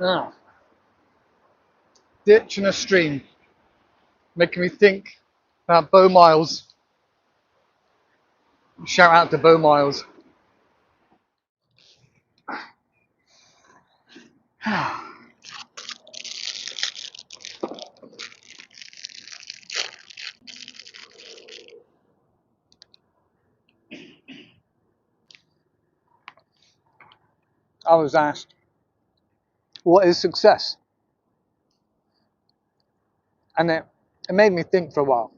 Ah, ditch and a stream, making me think about Bo Miles. Shout out to Bo Miles. I was asked, what is success? And it made me think for a while.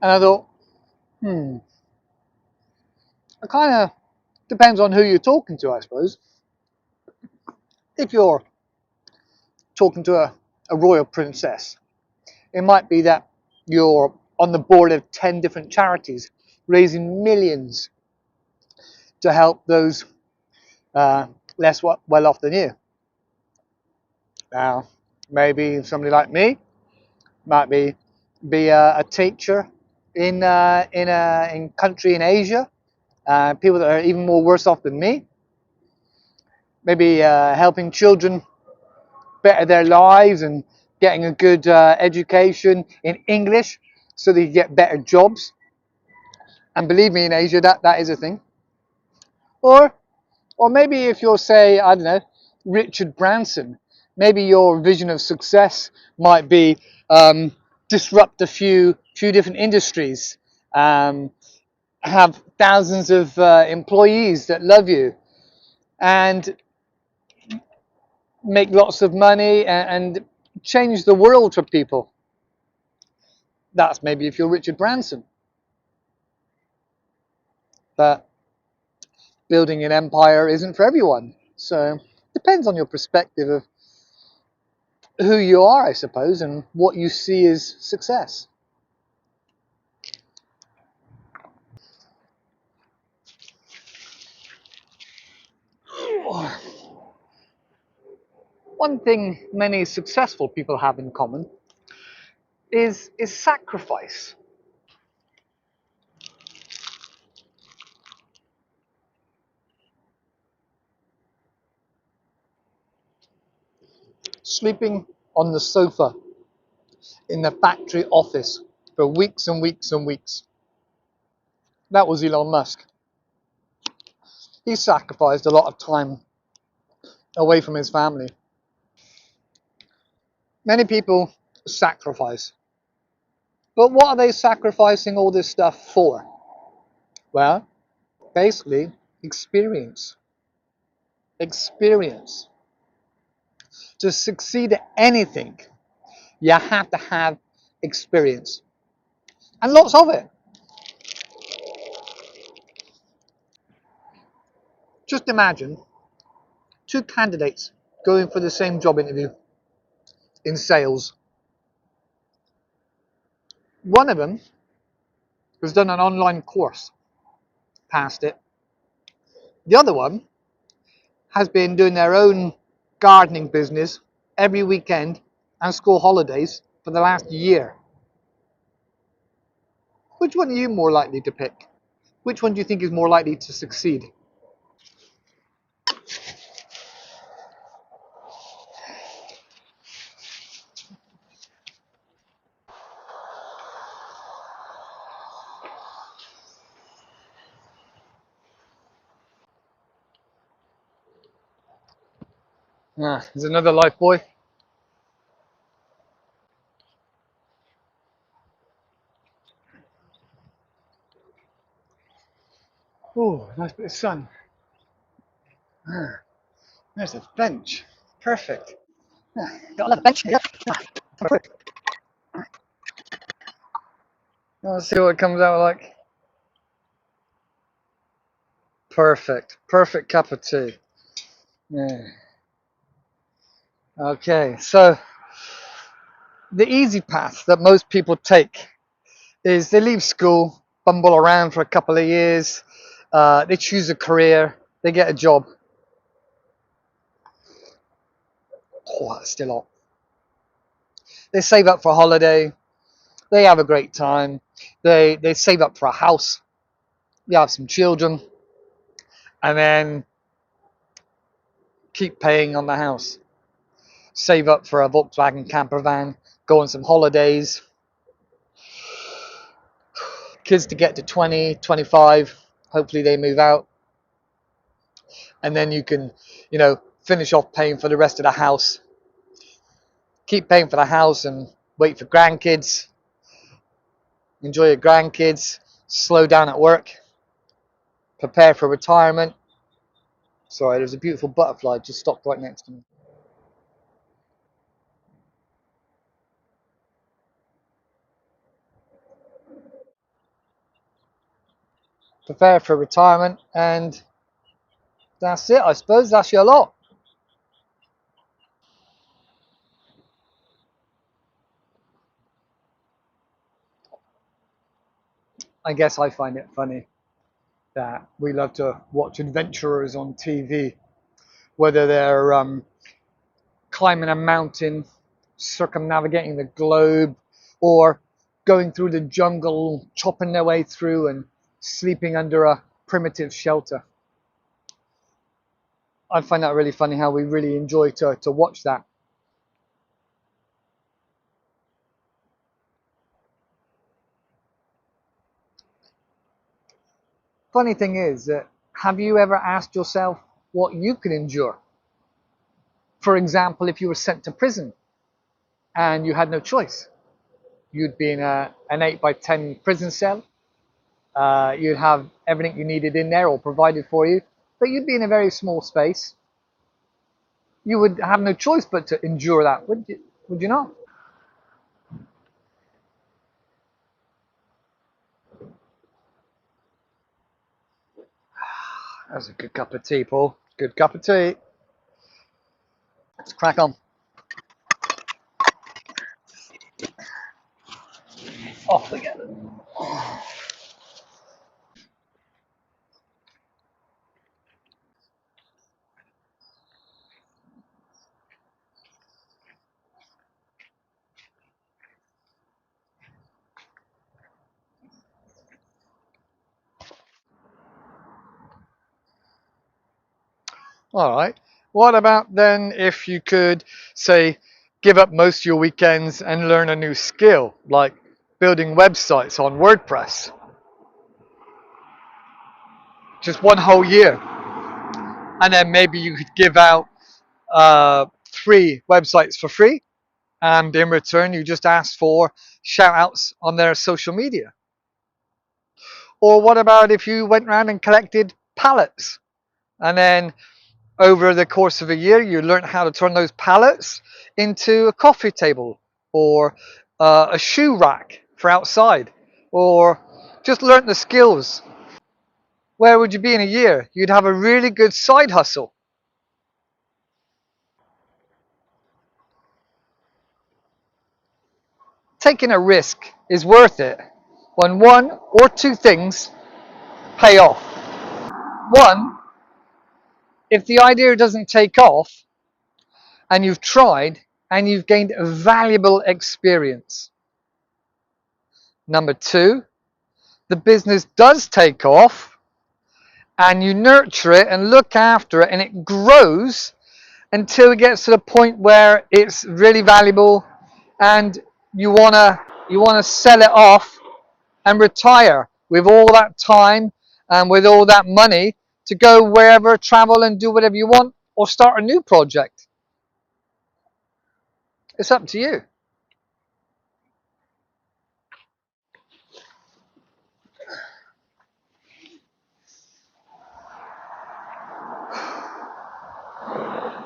And I thought, it kind of depends on who you're talking to, I suppose. If you're talking to a royal princess, it might be that you're on the board of 10 different charities, raising millions to help those less well off than you. Now, maybe somebody like me might be a teacher in country in Asia, people that are even more worse off than me. Maybe helping children better their lives and getting a good education in English so they get better jobs. And believe me, in Asia, that is a thing. Or maybe if you're, say, I don't know, Richard Branson, maybe your vision of success might be disrupt a few different industries, have thousands of employees that love you, and make lots of money and change the world for people. That's maybe if you're Richard Branson. But building an empire isn't for everyone. So it depends on your perspective of who you are, I suppose, and what you see as success. One thing many successful people have in common is sacrifice. Sleeping on the sofa in the factory office for weeks and weeks and weeks. That was Elon Musk. He sacrificed a lot of time away from his family. Many people sacrifice. But what are they sacrificing all this stuff for? Well, basically, experience. Experience. To succeed at anything, you have to have experience. And lots of it. Just imagine two candidates going for the same job interview in sales. One of them has done an online course, passed it. The other one has been doing their own gardening business every weekend and school holidays for the last year. Which one are you more likely to pick? Which one do you think is more likely to succeed? Ah, there's another life buoy. Oh, nice bit of sun. Ah, there's a bench. Perfect. Ah, got a little bench here. Ah, perfect. Let's see what it comes out like. Perfect. Perfect cup of tea. Yeah. Okay, so the easy path that most people take is they leave school, bumble around for a couple of years, they choose a career, they get a job. Oh, that's still hot. They save up for a holiday, they have a great time, they save up for a house, they have some children, and then keep paying on the house, save up for a Volkswagen camper van, go on some holidays, kids to get to 20, 25, hopefully they move out, and then you can, finish off paying for the rest of the house, keep paying for the house and wait for grandkids, enjoy your grandkids, slow down at work, prepare for retirement. Sorry, there's a beautiful butterfly just stopped right next to me. Prepare for retirement, and that's it, I suppose. That's your lot. I guess I find it funny that we love to watch adventurers on TV, whether they're climbing a mountain, circumnavigating the globe, or going through the jungle, chopping their way through and sleeping under a primitive shelter. I find that really funny how we really enjoy to watch that. Funny thing is that, have you ever asked yourself what you could endure? For example, if you were sent to prison and you had no choice, you'd be in an 8 by 10 prison cell. You'd have everything you needed in there or provided for you, but you'd be in a very small space. You would have no choice but to endure that, would you not? That's a good cup of tea, Paul. Good cup of tea. Let's crack on. Off we go. All right. What about then if you could, say, give up most of your weekends and learn a new skill, like building websites on WordPress? Just one whole year. And then maybe you could give out 3 websites for free. And in return, you just ask for shout outs on their social media. Or what about if you went around and collected pallets? And then over the course of a year, you learn how to turn those pallets into a coffee table or a shoe rack for outside, or just learn the skills. Where would you be in a year? You'd have a really good side hustle. Taking a risk is worth it when 1 or 2 things pay off. One, if the idea doesn't take off and you've tried and you've gained a valuable experience. Number 2, the business does take off and you nurture it and look after it and it grows until it gets to the point where it's really valuable and you wanna sell it off and retire with all that time and with all that money to go wherever, travel and do whatever you want, or start a new project. It's up to you.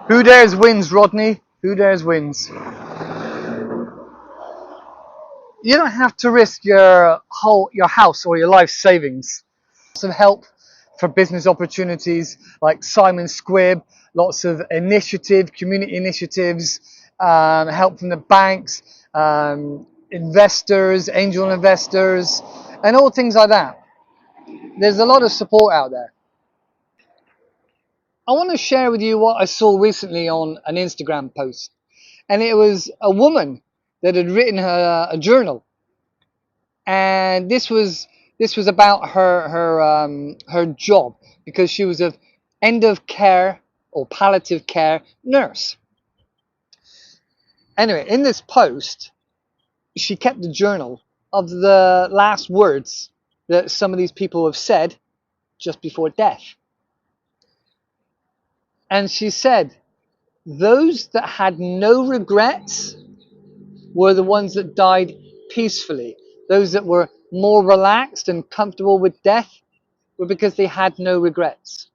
Who dares wins, Rodney? Who dares wins? You don't have to risk your house or your life savings. Lots of help for business opportunities like Simon Squibb, lots of community initiatives, help from the banks, investors, angel investors, and all things like that. There's a lot of support out there. I want to share with you what I saw recently on an Instagram post, and it was a woman that had written a journal, and this was about her job, because she was a end of care or palliative care nurse. Anyway, in this post, she kept a journal of the last words that some of these people have said just before death. And she said, those that had no regrets were the ones that died peacefully. Those that were more relaxed and comfortable with death were because they had no regrets.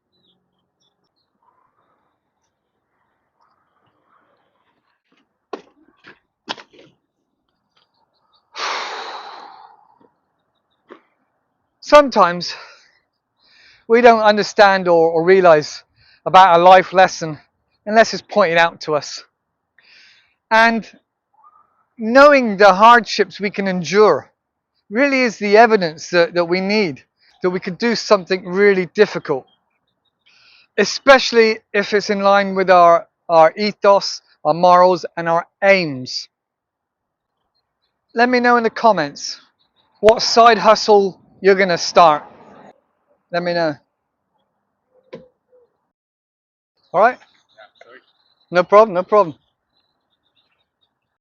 Sometimes we don't understand or realize about a life lesson unless it's pointed out to us. And knowing the hardships we can endure really is the evidence that we need, that we could do something really difficult, especially if it's in line with our ethos, our morals, and our aims. Let me know in the comments what side hustle you're going to start. Let me know. All right? No problem, no problem.